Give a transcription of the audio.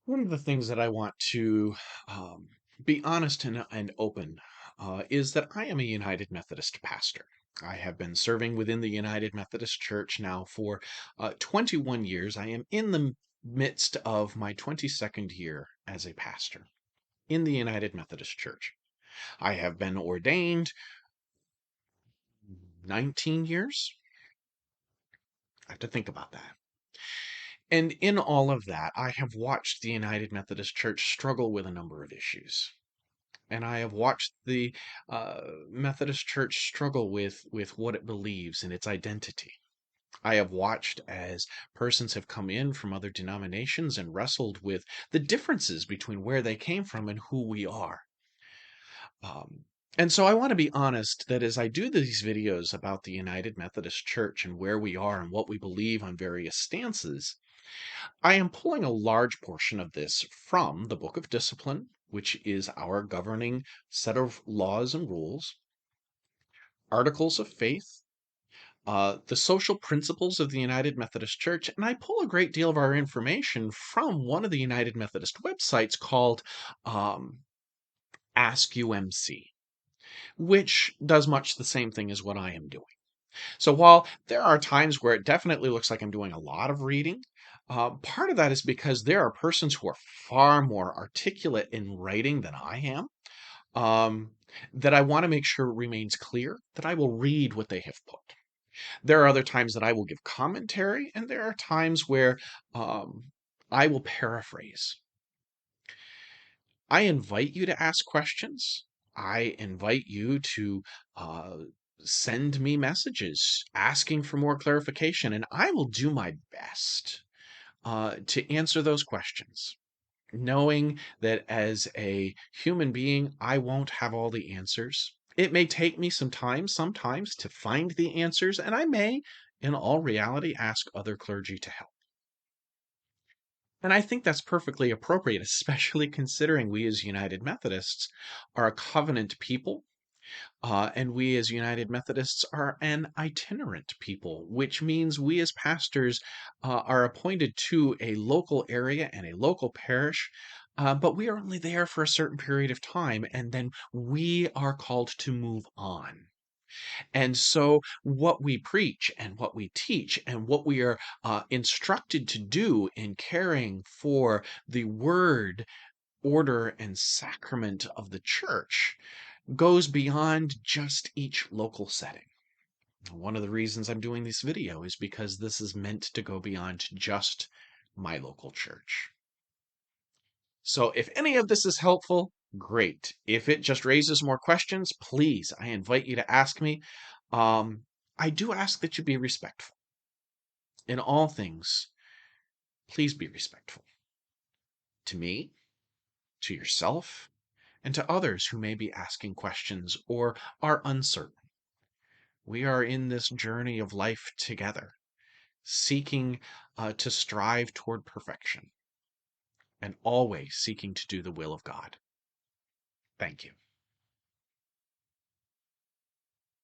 One of the things that I want to be honest and open is that I am a United Methodist pastor. I have been serving within the United Methodist Church now for 21 years. I am in the midst of my 22nd year as a pastor in the United Methodist Church. I have been ordained 19 years. I have to think about that. And in all of that, I have watched the United Methodist Church struggle with a number of issues. And I have watched the Methodist Church struggle with what it believes and its identity. I have watched as persons have come in from other denominations and wrestled with the differences between where they came from and who we are. Um, and so I want to be honest that as I do these videos about the United Methodist Church and where we are and what we believe on various stances, I am pulling a large portion of this from the Book of Discipline, which is our governing set of laws and rules, articles of faith, the social principles of the United Methodist Church, and I pull a great deal of our information from one of the United Methodist websites called um, Ask UMC, which does much the same thing as what I am doing. So while there are times where it definitely looks like I'm doing a lot of reading, part of that is because there are persons who are far more articulate in writing than I am, um, that I want to make sure remains clear, that I will read what they have put. There are other times that I will give commentary, and there are times where I will paraphrase. I invite you to ask questions. I invite you to uh, send me messages asking for more clarification, and I will do my best to answer those questions, knowing that as a human being, I won't have all the answers. It may take me some time sometimes to find the answers, and I may, in all reality, ask other clergy to help. And I think that's perfectly appropriate, especially considering we as United Methodists are a covenant people, and we as United Methodists are an itinerant people, which means we as pastors are appointed to a local area and a local parish, but we are only there for a certain period of time, and then we are called to move on. And so, what we preach and what we teach and what we are instructed to do in caring for the word, order, and sacrament of the church goes beyond just each local setting. One of the reasons I'm doing this video is because this is meant to go beyond just my local church. So if any of this is helpful, great. If it just raises more questions, please, I invite you to ask me. Um, I do ask that you be respectful. In all things, please be respectful. To me, to yourself, and to others who may be asking questions or are uncertain. We are in this journey of life together, seeking to strive toward perfection and always seeking to do the will of God. Thank you.